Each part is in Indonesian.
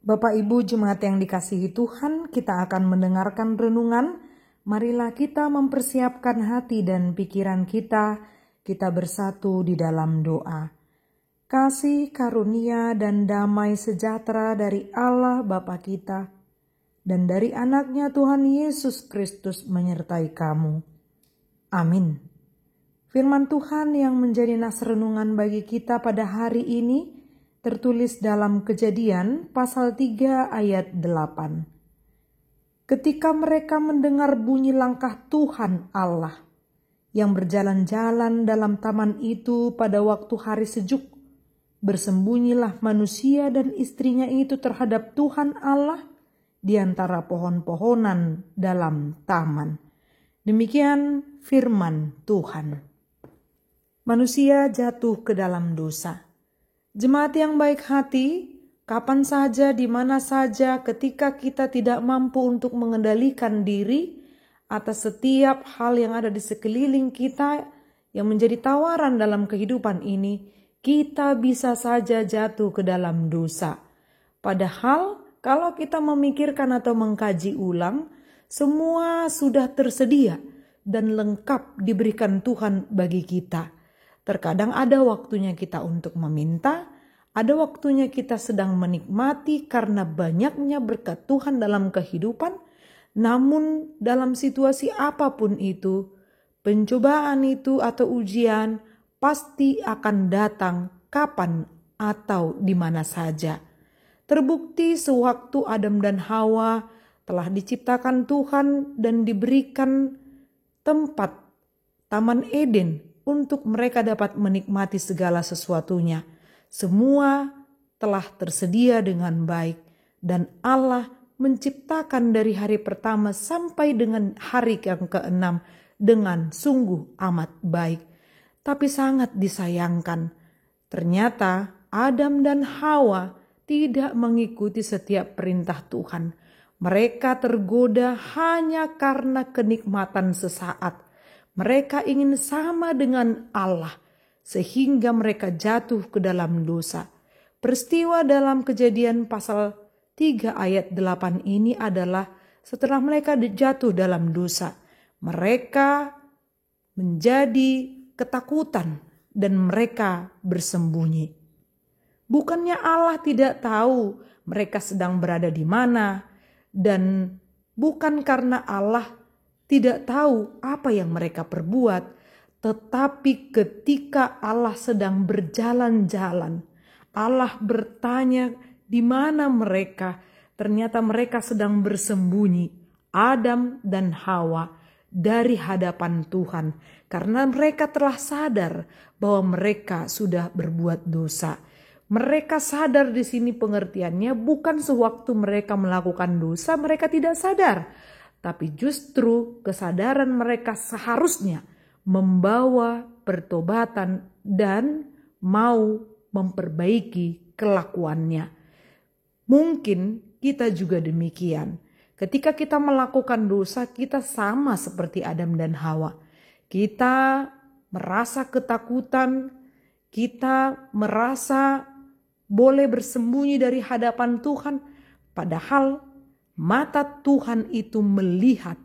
Bapak Ibu Jemaat yang dikasihi Tuhan, kita akan mendengarkan renungan. Marilah kita mempersiapkan hati dan pikiran kita bersatu di dalam doa. Kasih, karunia, dan damai sejahtera dari Allah Bapa kita dan dari anaknya Tuhan Yesus Kristus menyertai kamu. Amin. Firman Tuhan yang menjadi nas renungan bagi kita pada hari ini tertulis dalam Kejadian pasal 3 ayat 8. Ketika mereka mendengar bunyi langkah Tuhan Allah yang berjalan-jalan dalam taman itu pada waktu hari sejuk, bersembunyilah manusia dan istrinya itu terhadap Tuhan Allah di antara pohon-pohonan dalam taman. Demikian firman Tuhan. Manusia jatuh ke dalam dosa. Jemaat yang baik hati, kapan saja, di mana saja, ketika kita tidak mampu untuk mengendalikan diri atas setiap hal yang ada di sekeliling kita yang menjadi tawaran dalam kehidupan ini, kita bisa saja jatuh ke dalam dosa. Padahal kalau kita memikirkan atau mengkaji ulang, semua sudah tersedia dan lengkap diberikan Tuhan bagi kita. Terkadang ada waktunya kita untuk meminta, ada waktunya kita sedang menikmati karena banyaknya berkat Tuhan dalam kehidupan. Namun dalam situasi apapun itu, pencobaan itu atau ujian pasti akan datang kapan atau di mana saja. Terbukti sewaktu Adam dan Hawa telah diciptakan Tuhan dan diberikan tempat Taman Eden untuk mereka dapat menikmati segala sesuatunya. Semua telah tersedia dengan baik dan Allah menciptakan dari hari pertama sampai dengan hari yang ke-6 dengan sungguh amat baik. Tapi sangat disayangkan, ternyata Adam dan Hawa tidak mengikuti setiap perintah Tuhan. Mereka tergoda hanya karena kenikmatan sesaat. Mereka ingin sama dengan Allah, sehingga mereka jatuh ke dalam dosa. Peristiwa dalam Kejadian pasal 3 ayat 8 ini adalah setelah mereka jatuh dalam dosa. Mereka menjadi ketakutan dan mereka bersembunyi. Bukannya Allah tidak tahu mereka sedang berada di mana, dan bukan karena Allah tidak tahu apa yang mereka perbuat, tetapi ketika Allah sedang berjalan-jalan, Allah bertanya di mana mereka. Ternyata mereka sedang bersembunyi, Adam dan Hawa, dari hadapan Tuhan, karena mereka telah sadar bahwa mereka sudah berbuat dosa. Mereka sadar di sini pengertiannya bukan sewaktu mereka melakukan dosa mereka tidak sadar. Tapi justru kesadaran mereka seharusnya membawa pertobatan dan mau memperbaiki kelakuannya. Mungkin kita juga demikian. Ketika kita melakukan dosa, kita sama seperti Adam dan Hawa. Kita merasa ketakutan, kita merasa boleh bersembunyi dari hadapan Tuhan, padahal mata Tuhan itu melihat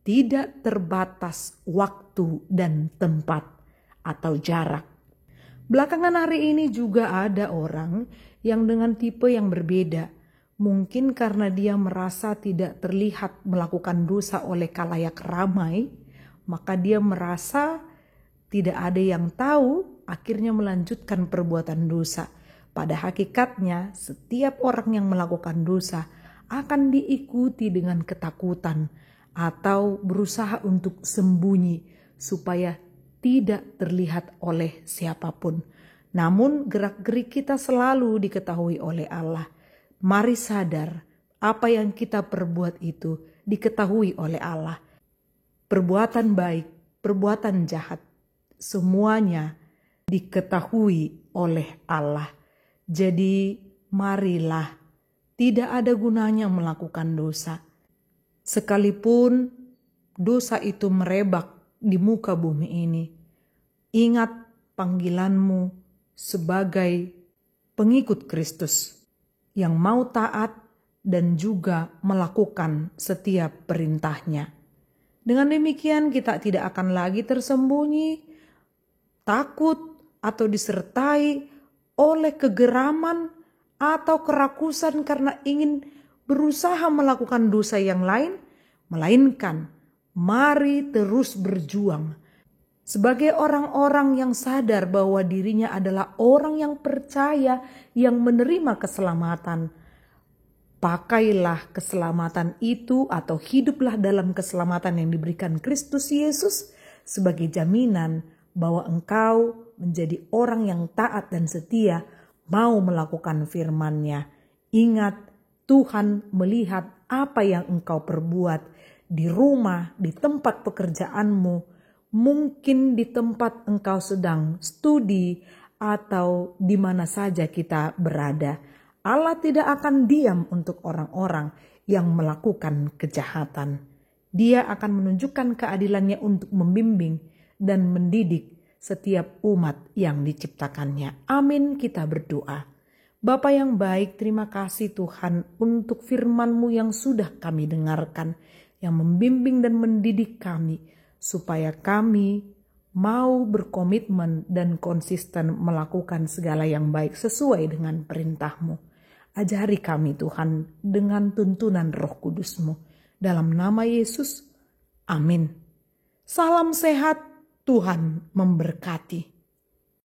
tidak terbatas waktu dan tempat atau jarak. Belakangan hari ini juga ada orang yang dengan tipe yang berbeda. Mungkin karena dia merasa tidak terlihat melakukan dosa oleh khalayak ramai, maka dia merasa tidak ada yang tahu, akhirnya melanjutkan perbuatan dosa. Pada hakikatnya, setiap orang yang melakukan dosa akan diikuti dengan ketakutan atau berusaha untuk sembunyi supaya tidak terlihat oleh siapapun. Namun gerak-gerik kita selalu diketahui oleh Allah. Mari sadar apa yang kita perbuat itu diketahui oleh Allah. Perbuatan baik, perbuatan jahat, semuanya diketahui oleh Allah. Jadi marilah, tidak ada gunanya melakukan dosa. Sekalipun dosa itu merebak di muka bumi ini, ingat panggilanmu sebagai pengikut Kristus. yang mau taat dan juga melakukan setiap perintahnya. Dengan demikian kita tidak akan lagi tersembunyi, takut, atau disertai oleh kegeraman atau kerakusan karena ingin berusaha melakukan dosa yang lain, melainkan mari terus berjuang sebagai orang-orang yang sadar bahwa dirinya adalah orang yang percaya, yang menerima keselamatan. Pakailah keselamatan itu atau hiduplah dalam keselamatan yang diberikan Kristus Yesus sebagai jaminan bahwa engkau menjadi orang yang taat dan setia, mau melakukan firman-Nya. Ingat, Tuhan melihat apa yang engkau perbuat di rumah, di tempat pekerjaanmu, mungkin di tempat engkau sedang studi atau di mana saja kita berada. Allah tidak akan diam untuk orang-orang yang melakukan kejahatan. Dia akan menunjukkan keadilannya untuk membimbing dan mendidik setiap umat yang diciptakannya. Amin, kita berdoa. Bapa yang baik, terima kasih Tuhan untuk firman-Mu yang sudah kami dengarkan, yang membimbing dan mendidik kami, supaya kami mau berkomitmen dan konsisten melakukan segala yang baik sesuai dengan perintah-Mu. Ajari kami Tuhan dengan tuntunan Roh Kudus-Mu. Dalam nama Yesus, amin. Salam sehat, Tuhan memberkati.